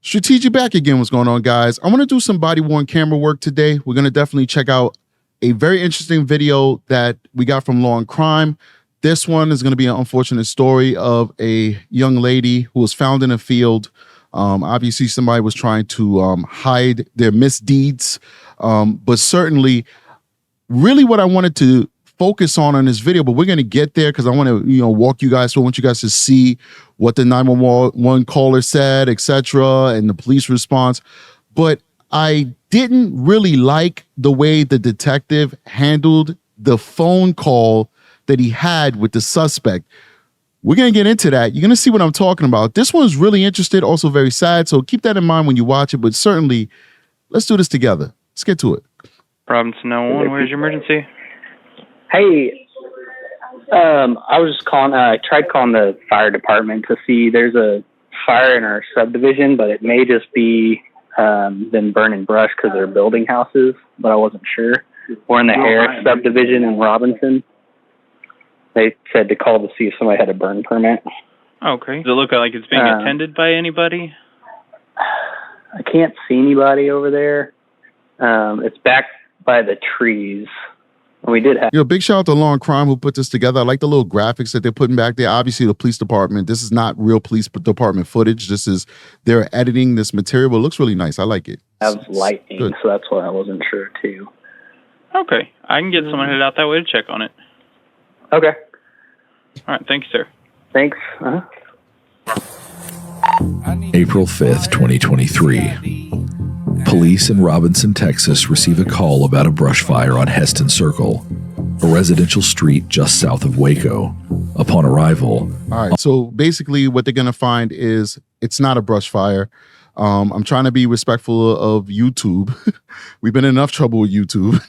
Strategic back again. What's going on, guys? I want to do some body-worn camera work today. We're going to definitely check out a very interesting video that we got from Law and Crime. This one is going to be an unfortunate story of a young lady who was found in a field. Obviously, somebody was trying to hide their misdeeds, but certainly, really what I wanted to focus on this video, but we're going to get there because I want to, walk you guys through. I want you guys to see what the 911 caller said, etc., and the police response. But I didn't really like the way the detective handled the phone call that he had with the suspect. We're going to get into that. You're going to see what I'm talking about. This one's really interesting, also very sad. So keep that in mind when you watch it. But certainly, let's do this together. Let's get to it. Robinson 911, where's your emergency? Hey, I was just calling. I tried calling the fire department to see there's a fire in our subdivision, but it may just be them burning brush because they're building houses, but I wasn't sure. We're in the Harris subdivision in Robinson. They said to call to see if somebody had a burn permit. Okay. Does it look like it's being attended by anybody? I can't see anybody over there. It's back by the trees. We did have big shout out to Law and Crime who put this together. I like the little graphics that they're putting back there. Obviously, the police department. This is not real police department footage. This is they're editing this material, but it looks really nice. I like it. Have lightning, good. So that's why I wasn't sure too. Okay, I can get someone headed out that way to check on it. Okay. All right, thank you, sir. Thanks. April 5th, 2023. Police in Robinson, Texas receive a call about a brush fire on Heston Circle, a residential street just south of Waco. Upon arrival... All right, so basically what they're going to find is it's not a brush fire. I'm trying to be respectful of YouTube. We've been in enough trouble with YouTube.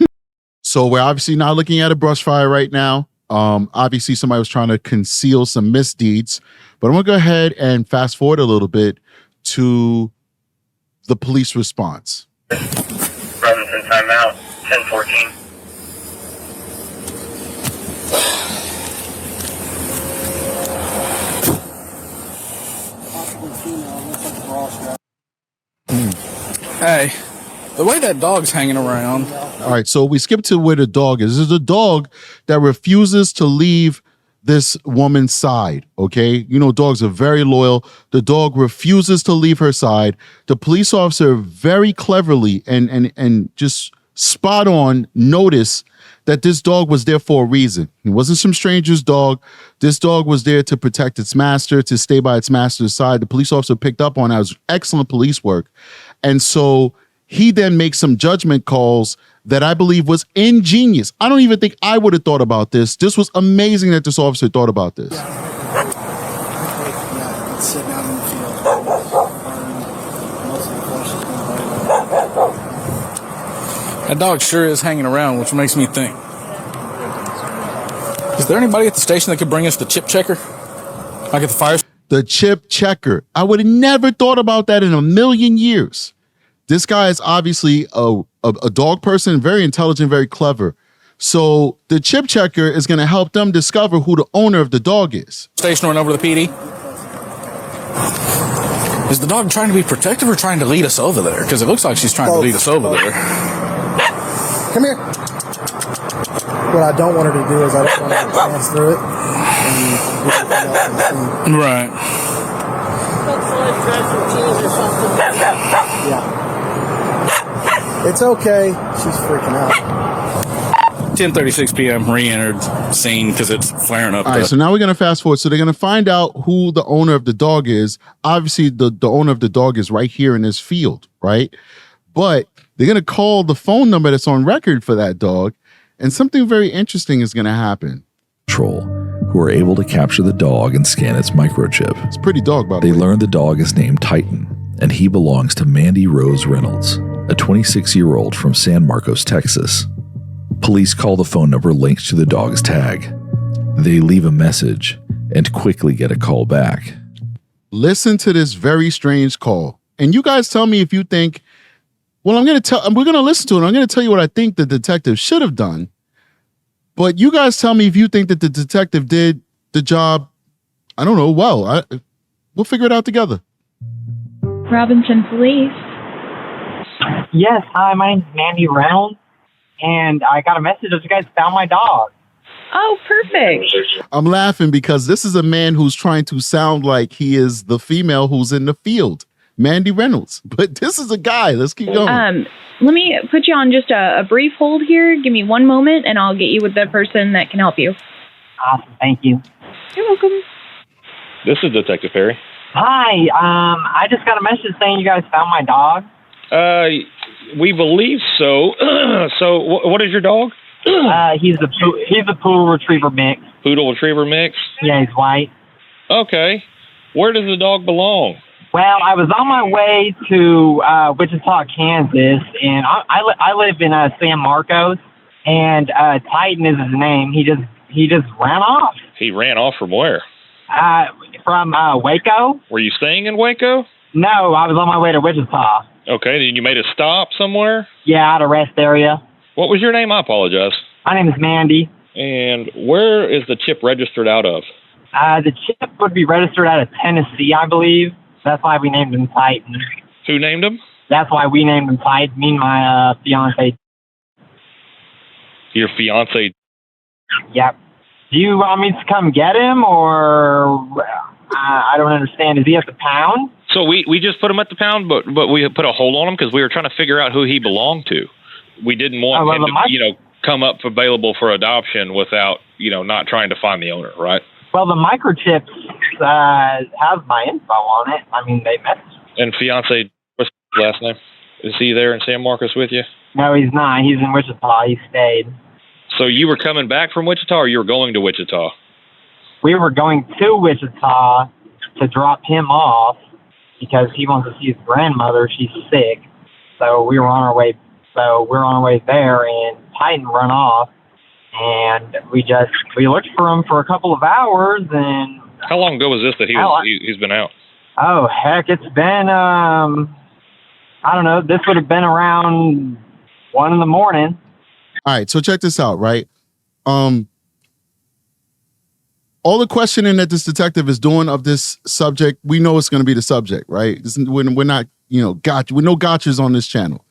So we're obviously not looking at a brush fire right now. Obviously somebody was trying to conceal some misdeeds, but I'm going to go ahead and fast forward a little bit to the police response. Robinson timeout, 10:14. Hey, the way that dog's hanging around. All right, so we skip to where the dog is. This is a dog that refuses to leave this woman's side, okay? Dogs are very loyal. The dog refuses to leave her side. The police officer very cleverly and just spot on noticed that this dog was there for a reason. It wasn't some stranger's dog. This dog was there to protect its master, to stay by its master's side. The police officer picked up on that. It was excellent police work. And so he then makes some judgment calls that I believe was ingenious. I don't even think I would have thought about this. This was amazing that this officer thought about this. That dog sure is hanging around, which makes me think. Is there anybody at the station that could bring us the chip checker? Like at the fire? The chip checker. I would have never thought about that in a million years. This guy is obviously a dog person, very intelligent, very clever. So the chip checker is going to help them discover who the owner of the dog is. Station run over to the PD. Is the dog trying to be protective or trying to lead us over there? Because it looks like she's trying to lead us over there. Come here. What I don't want her to do is I don't want her to pass through it. Right. Yeah. It's okay. She's freaking out. 10:36 p.m. re-entered scene because it's flaring up. All right, so now we're going to fast forward. So they're going to find out who the owner of the dog is. Obviously, the owner of the dog is right here in this field, right? But they're going to call the phone number that's on record for that dog, and something very interesting is going to happen. Who are able to capture the dog and scan its microchip. It's a pretty dog, by the way. They learn the dog is named Titan, and he belongs to Mandy Rose Reynolds, a 26-year-old from San Marcos, Texas. Police call the phone number linked to the dog's tag. They leave a message and quickly get a call back. Listen to this very strange call. And you guys tell me if you think, well, we're going to listen to it. I'm going to tell you what I think the detective should have done. But you guys tell me if you think that the detective did the job, I don't know, well. We'll figure it out together. Robinson Police. Yes, hi, my name's Mandy Reynolds, and I got a message that you guys found my dog. Oh, perfect. I'm laughing because this is a man who's trying to sound like he is the female who's in the field, Mandy Reynolds. But this is a guy. Let's keep going. Let me put you on just a brief hold here. Give me one moment, and I'll get you with the person that can help you. Awesome, thank you. You're welcome. This is Detective Perry. Hi, I just got a message saying you guys found my dog. We believe so. So, what is your dog? He's a poodle retriever mix. Poodle retriever mix? Yeah, he's white. Okay. Where does the dog belong? Well, I was on my way to Wichita, Kansas, and I live in San Marcos, and Titan is his name. He just ran off. He ran off from where? From Waco. Were you staying in Waco? No, I was on my way to Wichita. Okay, then you made a stop somewhere? Yeah, at a rest area. What was your name? I apologize. My name is Mandy. And where is the chip registered out of? The chip would be registered out of Tennessee, I believe. That's why we named him Titan. Who named him? That's why we named him Titan. Me and my fiance. Your fiance? Yep. Do you want me to come get him, or I don't understand. Is he at the pound? So we just put him at the pound, but we put a hold on him because we were trying to figure out who he belonged to. We didn't want him to, come up available for adoption without, not trying to find the owner, right? Well, the microchips have my info on it. I mean, they messaged. And fiance, what's his last name? Is he there in San Marcos with you? No, he's not. He's in Wichita. He stayed. So you were coming back from Wichita, or you were going to Wichita? We were going to Wichita to drop him off because he wants to see his grandmother. She's sick. So we were on our way. So we're on our way there, and Titan run off, and we looked for him for a couple of hours. And how long ago was this that he's been out? Oh heck, it's been I don't know. This would have been around 1 a.m. All right, so check this out, right? All the questioning that this detective is doing of this subject, we know it's going to be the subject, right? We're not, we're no gotchas on this channel.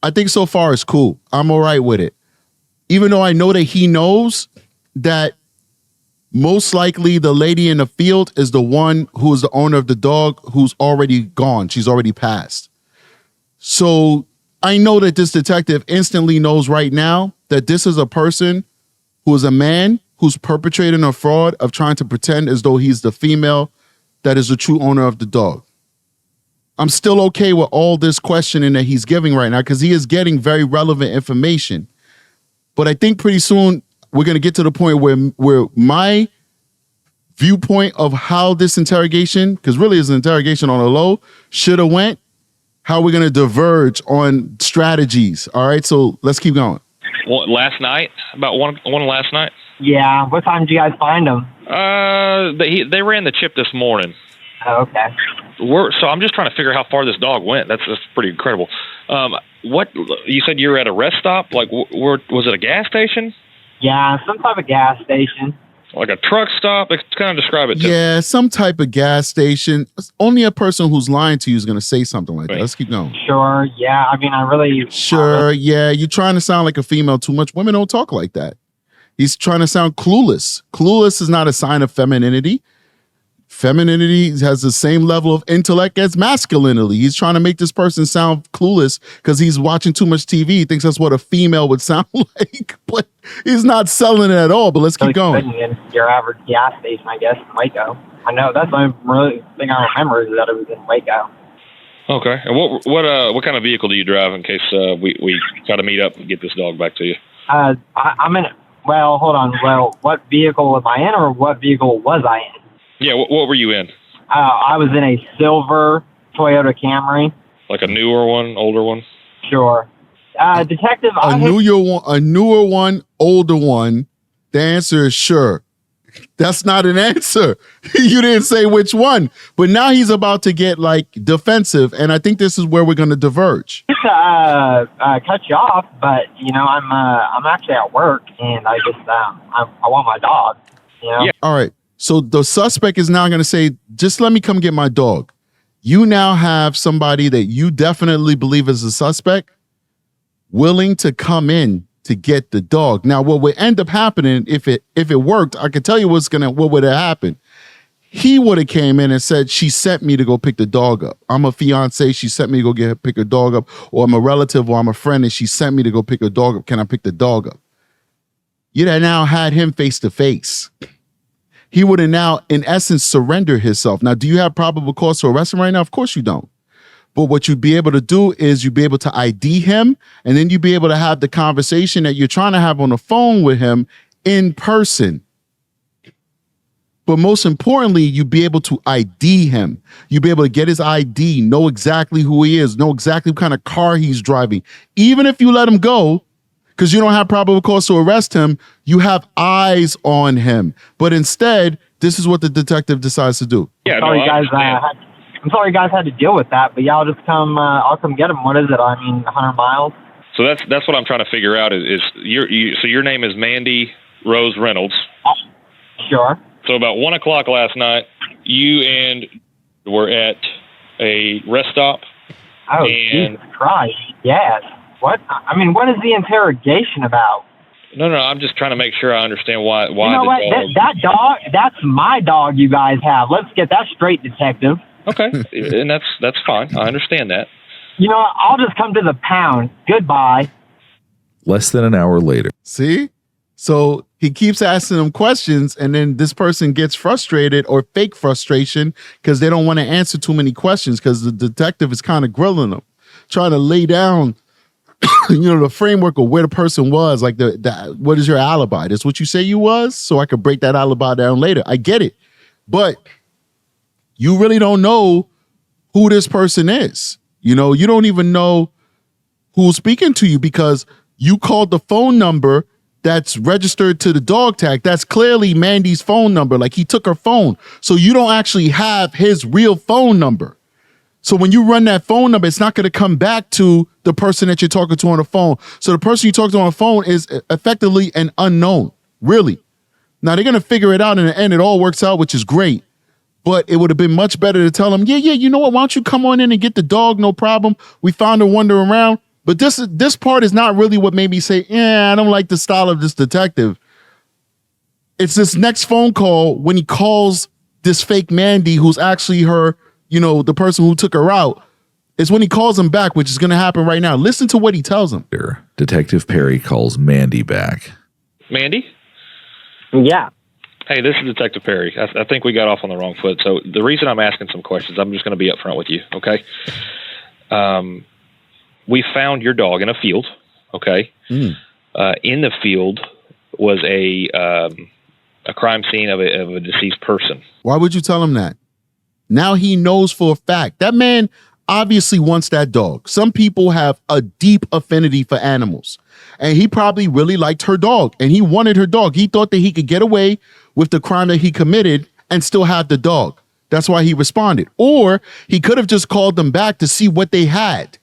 I think so far it's cool. I'm all right with it. Even though I know that he knows that most likely the lady in the field is the one who is the owner of the dog who's already gone. She's already passed. So I know that this detective instantly knows right now that this is a person who is a man who's perpetrating a fraud of trying to pretend as though he's the female that is the true owner of the dog. I'm still okay with all this questioning that he's giving right now because he is getting very relevant information. But I think pretty soon we're going to get to the point where my viewpoint of how this interrogation, because really it's an interrogation on a low, should have went, how we're going to diverge on strategies. All right, so let's keep going. Well, last night, about one last night. Yeah, what time did you guys find him? They ran the chip this morning. Oh, okay. So I'm just trying to figure out how far this dog went. That's pretty incredible. What you said you were at a rest stop? Like, where was it? A gas station? Yeah, some type of gas station. Like a truck stop? Kind of describe it to me. Yeah, some type of gas station. Only a person who's lying to you is going to say something like that. Let's keep going. Sure. Yeah. I mean, yeah. You're trying to sound like a female too much. Women don't talk like that. He's trying to sound clueless. Clueless is not a sign of femininity. Femininity has the same level of intellect as masculinity. He's trying to make this person sound clueless because he's watching too much TV. He thinks that's what a female would sound like, but he's not selling it at all. But let's keep going. In your average gas station, I guess, in Waco. I know that's the only thing I remember is that it was in Waco. Okay. And what kind of vehicle do you drive in case we try to meet up and get this dog back to you? I'm in. Well, hold on. Well, what vehicle was I in, or what vehicle was I in? Yeah, what were you in? I was in a silver Toyota Camry. Like a newer one, older one? Sure. Detective, a newer one, older one. The answer is sure. That's not an answer. You didn't say which one. But now he's about to get like defensive, and I think this is where we're going to diverge. Just cut you off, but I'm actually at work, and I just I want my dog. You know? Yeah. All right. So the suspect is now going to say, just let me come get my dog. You now have somebody that you definitely believe is a suspect willing to come in to get the dog. Now, what would end up happening if it worked, I could tell you what would have happened. He would have came in and said, she sent me to go pick the dog up. I'm a fiance. She sent me to go pick her dog up. Or I'm a relative or I'm a friend and she sent me to go pick her dog up. Can I pick the dog up? You'd have now had him face to face. He would have now, in essence, surrendered himself. Now, do you have probable cause to arrest him right now? Of course you don't. But what you'd be able to do is you'd be able to ID him, and then you'd be able to have the conversation that you're trying to have on the phone with him in person. But most importantly, you'd be able to ID him. You'd be able to get his ID, know exactly who he is, know exactly what kind of car he's driving. Even if you let him go, because you don't have probable cause to arrest him, you have eyes on him. But instead, this is what the detective decides to do. Yeah, I'm sorry you guys had to deal with that, but y'all just come, I'll come get him. What is it? 100 miles? So that's what I'm trying to figure out is so your name is Mandy Rose Reynolds. Sure. So about 1 o'clock last night, you and were at a rest stop. Oh, Jesus Christ. Yes. What? What is the interrogation about? No, I'm just trying to make sure I understand why. You know what? That dog, that's my dog you guys have. Let's get that straight, detective. Okay, and that's fine. I understand that. You know what? I'll just come to the pound. Goodbye. Less than an hour later. See? So he keeps asking them questions, and then this person gets frustrated or fake frustration because they don't want to answer too many questions because the detective is kind of grilling them, trying to lay down the framework of where the person was, like what is your alibi? That's what you say you was, so I could break that alibi down later. I get it. But you really don't know who this person is. You don't even know who's speaking to you because you called the phone number that's registered to the dog tag. That's clearly Mandy's phone number. Like he took her phone. So you don't actually have his real phone number. So when you run that phone number, it's not going to come back to the person that you're talking to on the phone. So the person you talk to on the phone is effectively an unknown, really. Now they're going to figure it out in the end. It all works out, which is great. But it would have been much better to tell them, yeah, you know what? Why don't you come on in and get the dog? No problem. We found her wandering around. But this part is not really what made me say, I don't like the style of this detective. It's this next phone call when he calls this fake Mandy, who's actually her, the person who took her out. It's when he calls him back, which is going to happen right now. Listen to what he tells him. Detective Perry calls Mandy back. Mandy? Yeah. Hey, this is Detective Perry. I think we got off on the wrong foot. So the reason I'm asking some questions, I'm just going to be upfront with you, okay? We found your dog in a field, okay? In the field was a crime scene of a deceased person. Why would you tell him that? Now he knows for a fact. That man obviously wants that dog. Some people have a deep affinity for animals. And he probably really liked her dog. And he wanted her dog. He thought that he could get away with the crime that he committed and still have the dog. That's why he responded. Or he could have just called them back to see what they had.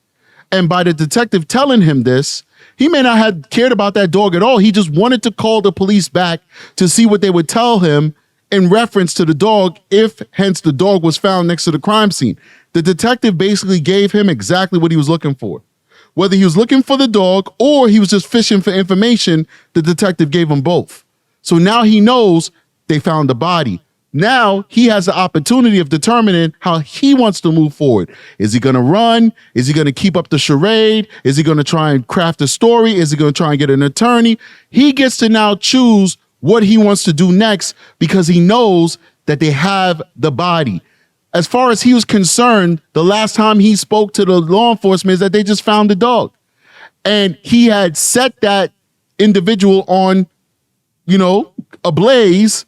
And by the detective telling him this, he may not have cared about that dog at all. He just wanted to call the police back to see what they would tell him in reference to the dog, if hence the dog was found next to the crime scene. The detective basically gave him exactly what he was looking for. Whether he was looking for the dog or he was just fishing for information, the detective gave him both. So now he knows they found the body. Now he has the opportunity of determining how he wants to move forward. Is he going to run? Is he going to keep up the charade? Is he going to try and craft a story? Is he going to try and get an attorney? He gets to now choose what he wants to do next because he knows that they have the body. As far as he was concerned, the last time he spoke to the law enforcement is that they just found the dog. And he had set that individual on, ablaze.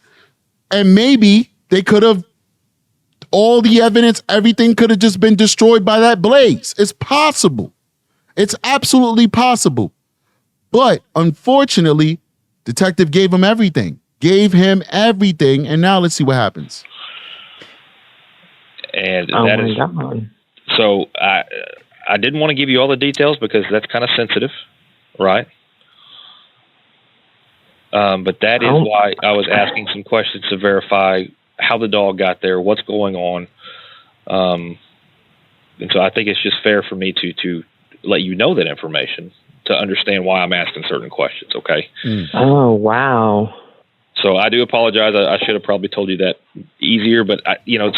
And maybe they could have, all the evidence, everything could have just been destroyed by that blaze. It's possible. It's absolutely possible. But unfortunately, detective gave him everything. And now let's see what happens. And that is, so I didn't want to give you all the details because that's kind of sensitive, right? But that is why I was asking some questions to verify how the dog got there, what's going on. And so I think it's just fair for me to let you know that information to understand why I'm asking certain questions, okay? Oh, wow. So I do apologize. I should have probably told you that easier, but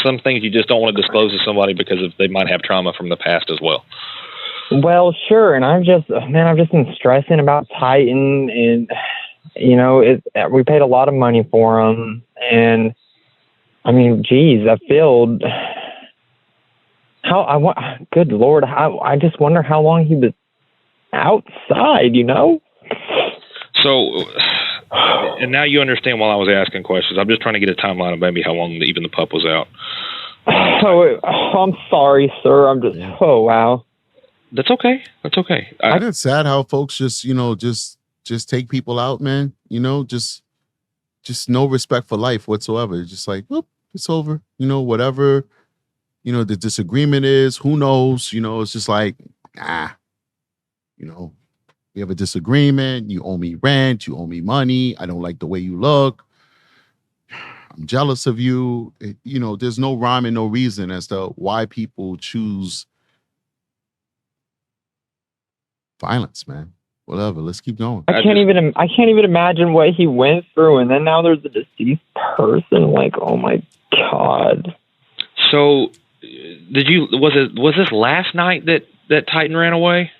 some things you just don't want to disclose to somebody because they might have trauma from the past as well. Well, sure. And I've just been stressing about Titan, and we paid a lot of money for him. And I mean, geez, I feel good Lord. I just wonder how long he was outside, So, and now you understand why I was asking questions. I'm just trying to get a timeline of maybe how long even the pup was out. I'm sorry, sir. Oh, wow. That's okay. That's okay. Isn't it sad how folks just take people out, man? Just no respect for life whatsoever. Just like, whoop, it's over. Whatever, the disagreement is, who knows? It's just like, we have a disagreement. You owe me rent. You owe me money. I don't like the way you look. I'm jealous of you. There's no rhyme and no reason as to why people choose violence, man. Whatever. Let's keep going. I can't even imagine what he went through, and then now there's a deceased person. Like, oh my God. So, was this last night that Titan ran away?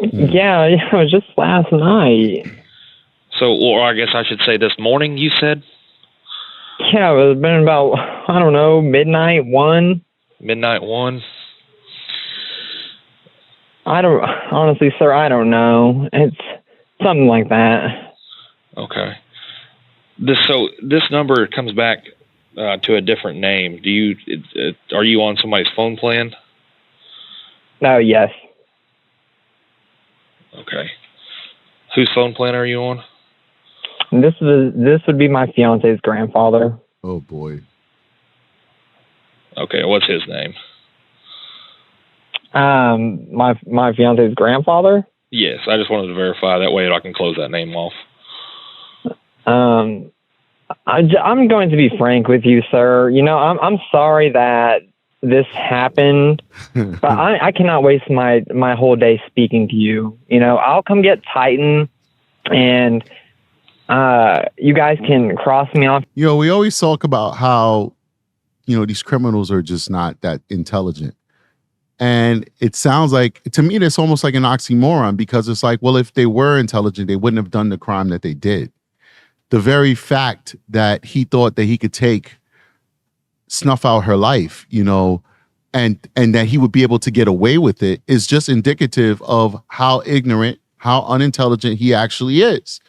Yeah, it was just last night. So, or I guess I should say this morning, you said? Yeah, it was been about, I don't know, midnight, 1. Midnight 1? Honestly, sir, I don't know. It's something like that. Okay. This number comes back to a different name. Are you on somebody's phone plan? Oh, yes. Okay. Whose phone plan are you on? This would be my fiance's grandfather. Oh boy. Okay, what's his name? My fiance's grandfather? Yes, I just wanted to verify. That way I can close that name off. I'm going to be frank with you, sir. I'm sorry that this happened, but I cannot waste my whole day speaking to you. I'll come get Titan, and you guys can cross me off. We always talk about how, these criminals are just not that intelligent. And it sounds like, to me, it's almost like an oxymoron, because it's like, well, if they were intelligent, they wouldn't have done the crime that they did. The very fact that he thought that he could snuff out her life, and that he would be able to get away with it is just indicative of how ignorant, how unintelligent he actually is.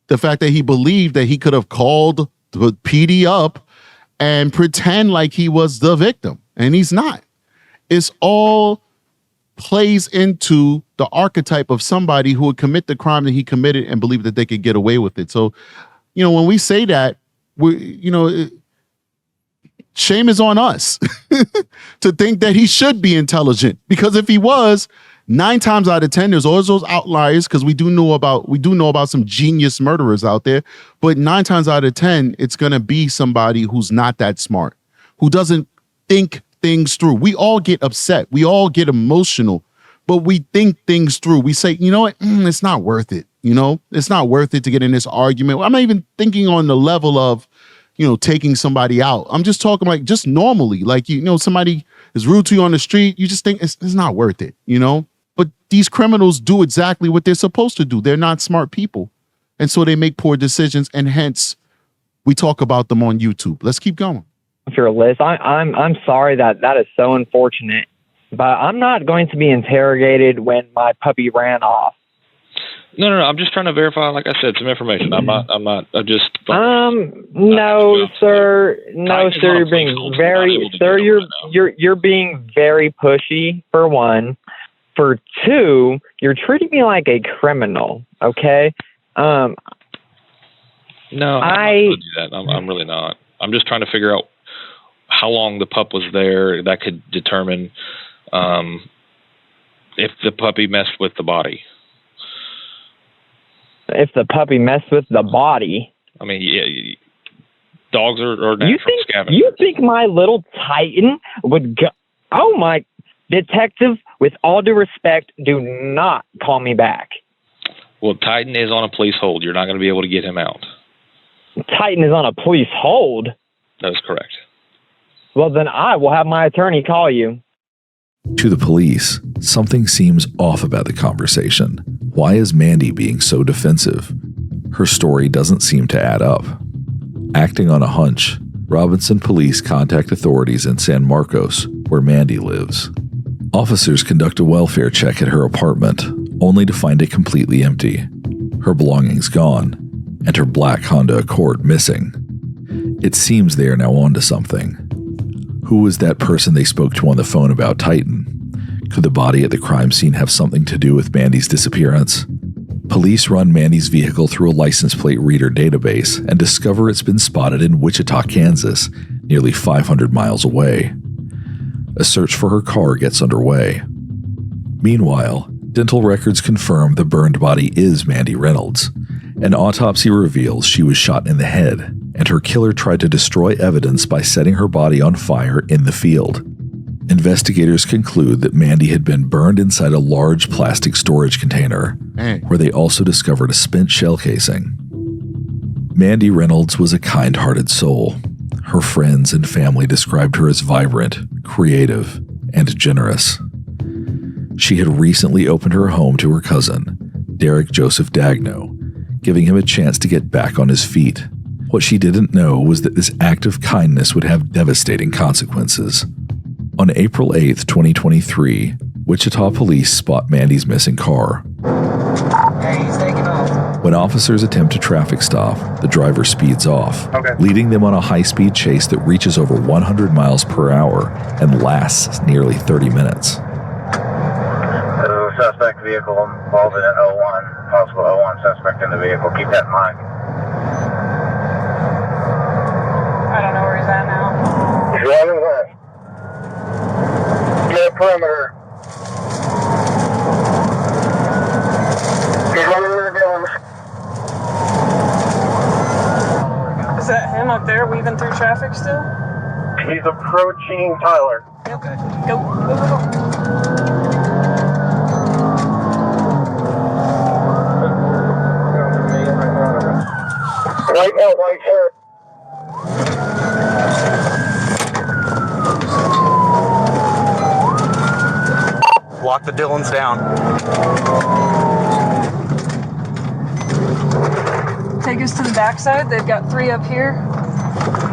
The fact that he believed that he could have called the PD up and pretend like he was the victim, and he's not. It's all plays into the archetype of somebody who would commit the crime that he committed and believe that they could get away with it. So, when we say that, shame is on us to think that he should be intelligent, because if he was, 9 times out of 10, there's always those outliers, because we do know about some genius murderers out there, but 9 times out of 10, it's going to be somebody who's not that smart, who doesn't think things through. We all get upset. We all get emotional, but we think things through. We say, you know what? It's not worth it. It's not worth it to get in this argument. I'm not even thinking on the level of, taking somebody out. I'm just talking like just normally, like, somebody is rude to you on the street. You just think it's not worth it, But these criminals do exactly what they're supposed to do. They're not smart people. And so they make poor decisions, and hence we talk about them on YouTube. Let's keep going. Your list. I'm sorry that is so unfortunate, but I'm not going to be interrogated when my puppy ran off. No. I'm just trying to verify, like I said, some information. I just. No, sir. No, sir. You're being you're being very pushy, for one. For two, you're treating me like a criminal. Okay. No, I'm not going to do that. I'm really not. I'm just trying to figure out how long the pup was there. That could determine if the puppy messed with the body. If the puppy messed with the body? I mean, yeah, dogs are natural scavengers. You think my little Titan would go... Oh, my... Detective, with all due respect, do not call me back. Well, Titan is on a police hold. You're not going to be able to get him out. Titan is on a police hold? That is correct. Well, then I will have my attorney call you. To the police, something seems off about the conversation. Why is Mandy being so defensive? Her story doesn't seem to add up. Acting on a hunch, Robinson police contact authorities in San Marcos, where Mandy lives. Officers conduct a welfare check at her apartment, only to find it completely empty. Her belongings gone, and her black Honda Accord missing. It seems they are now onto something. Who was that person they spoke to on the phone about Titan? Could the body at the crime scene have something to do with Mandy's disappearance? Police run Mandy's vehicle through a license plate reader database and discover it's been spotted in Wichita, Kansas, nearly 500 miles away. A search for her car gets underway. Meanwhile, dental records confirm the burned body is Mandy Reynolds. An autopsy reveals she was shot in the head, and her killer tried to destroy evidence by setting her body on fire in the field. Investigators conclude that Mandy had been burned inside a large plastic storage container, where they also discovered a spent shell casing. Mandy Reynolds was a kind-hearted soul. Her friends and family described her as vibrant, creative, and generous. She had recently opened her home to her cousin, Derek Joseph Dagno, giving him a chance to get back on his feet. What she didn't know was that this act of kindness would have devastating consequences. On April 8th, 2023, Wichita police spot Mandy's missing car. Hey, he's taking off. When officers attempt a traffic stop, the driver speeds off, leading them on a high-speed chase that reaches over 100 miles per hour and lasts nearly 30 minutes. The suspect vehicle involved in an 01, possible 01 suspect in the vehicle. Keep that in mind. I don't know where he's at now. He's running west. Get a perimeter. He's running where it goes. Is that him up there weaving through traffic still? He's approaching Tyler. Okay. Go. Right now, right here. Lock the Dillons down. Take us to the backside. They've got 3 up here.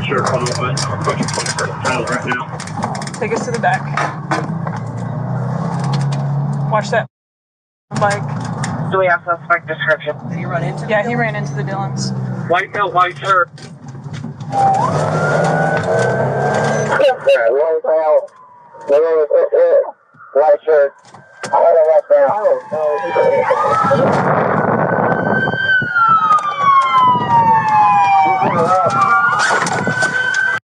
Sure, come on. I'll put you Tyler right now. Take us to the back. Watch that bike. Do we have suspect description? Did he run into? Yeah, he ran into the Dillons. White belt, white shirt. White shirt.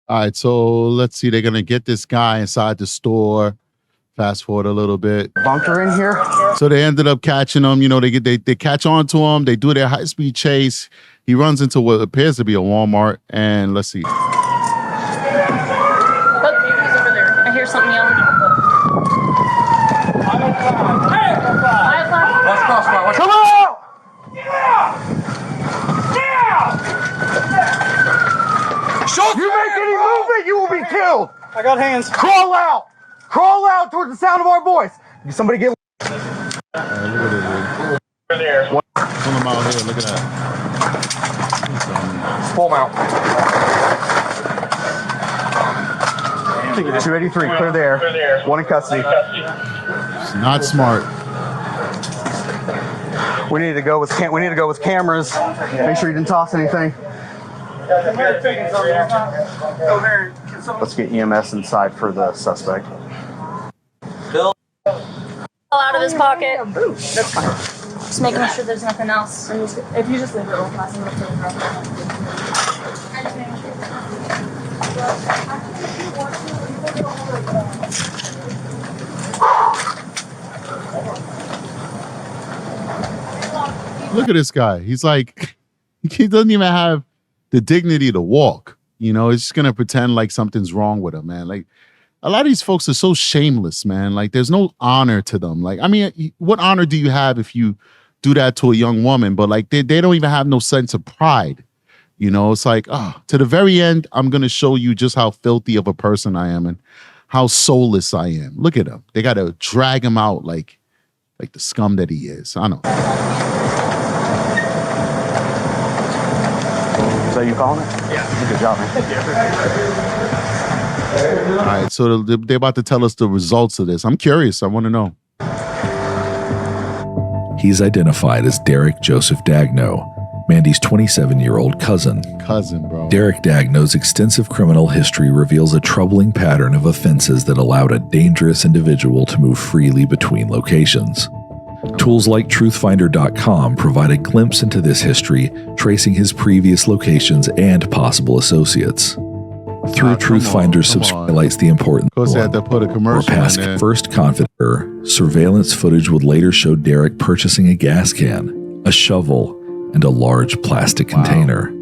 All right, so let's see. They're going to get this guy inside the store. Fast forward a little bit. Bunker in here? So they ended up catching him. You know, they catch on to him. They do their high-speed chase. He runs into what appears to be a Walmart. And let's see. Oh, he's over there. I hear something yelling. Come on! You make any movement, you will be killed! I got hands. Crawl out! Crawl out towards the sound of our voice! Somebody get... Look at it. Pull him out here. Look at that. Pull him out. 283, clear there. 1 in custody. It's not smart. We need to go with cameras. Make sure you didn't toss anything. Let's get EMS inside for the suspect. Out of his pocket. That's fine. Just making sure there's nothing else. If you just leave it open, I can look Look at this guy. He's like, he doesn't even have the dignity to walk. You know, he's just going to pretend like something's wrong with him, man. Like, a lot of these folks are so shameless, man. Like there's no honor to them. Like, I mean, what honor do you have if you do that to a young woman? But like they don't even have no sense of pride. You know, it's like, to the very end, I'm going to show you just how filthy of a person I am and how soulless I am. Look at him. They got to drag him out like the scum that he is. I know. So you calling it? Yeah. Good job, man. All right, so they're about to tell us the results of this. I'm curious. I want to know. He's identified as Derek Joseph Dagno, Mandy's 27-year-old cousin. Cousin, bro. Derek Dagno's extensive criminal history reveals a troubling pattern of offenses that allowed a dangerous individual to move freely between locations. Tools like truthfinder.com provide a glimpse into this history, tracing his previous locations and possible associates. Through Truthfinder highlights the importance of course, they had to put a commercial past in there. First confidant. Surveillance footage would later show Derek purchasing a gas can, a shovel, and a large plastic container.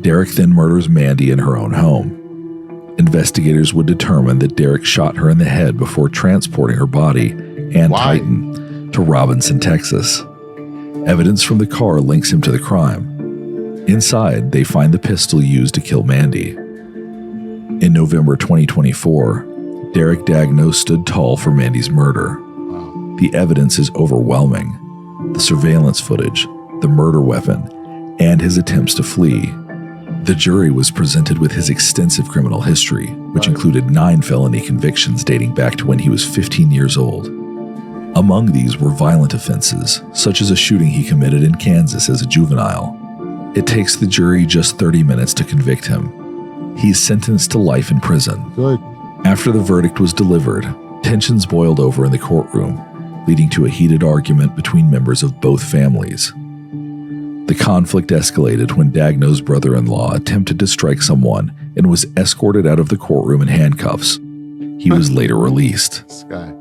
Derek then murders Mandy in her own home. Investigators would determine that Derek shot her in the head before transporting her body and Titan to Robinson, Texas. Evidence from the car links him to the crime. Inside, they find the pistol used to kill Mandy. In November 2024, Derek Dagno stood tall for Mandy's murder. The evidence is overwhelming. The surveillance footage, the murder weapon, and his attempts to flee. The jury was presented with his extensive criminal history, which included 9 felony convictions dating back to when he was 15 years old. Among these were violent offenses, such as a shooting he committed in Kansas as a juvenile. It takes the jury just 30 minutes to convict him. He's sentenced to life in prison. Good. After the verdict was delivered, tensions boiled over in the courtroom, leading to a heated argument between members of both families. The conflict escalated when Dagno's brother-in-law attempted to strike someone and was escorted out of the courtroom in handcuffs. He was later released. This guy.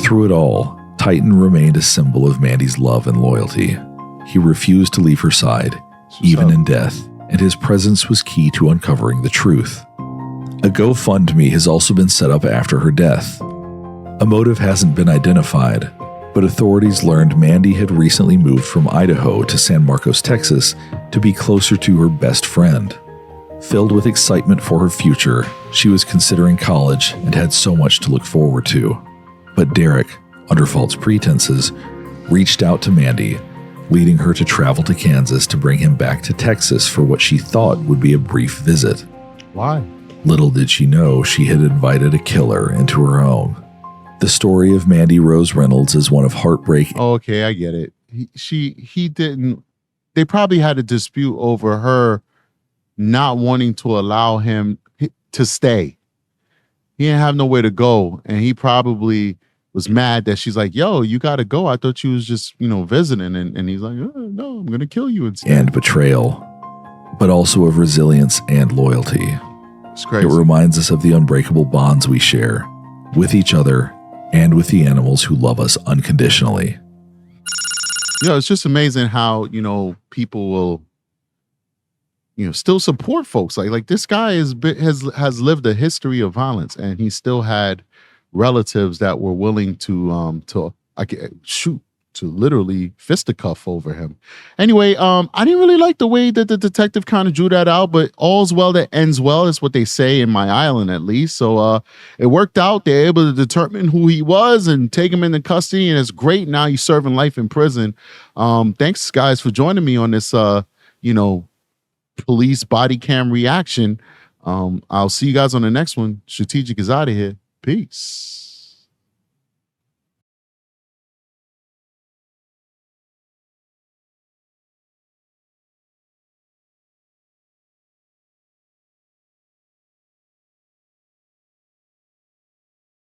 Through it all, Titan remained a symbol of Mandy's love and loyalty. He refused to leave her side, even in death, and his presence was key to uncovering the truth. A GoFundMe has also been set up after her death. A motive hasn't been identified, but authorities learned Mandy had recently moved from Idaho to San Marcos, Texas, to be closer to her best friend. Filled with excitement for her future, she was considering college and had so much to look forward to. But Derek, under false pretenses, reached out to Mandy, leading her to travel to Kansas to bring him back to Texas for what she thought would be a brief visit. Why? Little did she know she had invited a killer into her home. The story of Mandy Rose Reynolds is one of heartbreak. Oh, okay, I get it. He didn't. They probably had a dispute over her not wanting to allow him to stay. He didn't have nowhere to go, and he probably was mad that she's like, "Yo, you gotta go. I thought you was just visiting," and he's like, "Oh, no, I'm gonna kill you instead." And betrayal, but also of resilience and loyalty. It's crazy. It reminds us of the unbreakable bonds we share with each other and with the animals who love us unconditionally. It's just amazing how, people will, still support folks. Like this guy has lived a history of violence, and he still had relatives that were willing to literally fisticuff over him. Anyway, I didn't really like the way that the detective kind of drew that out, but all's well that ends well is what they say in my island, at least. So it worked out. They're able to determine who he was and take him into custody, and it's great. Now he's serving life in prison. Thanks, guys, for joining me on this police body cam reaction. I'll see you guys on the next one. Strategic is out of here. Peace.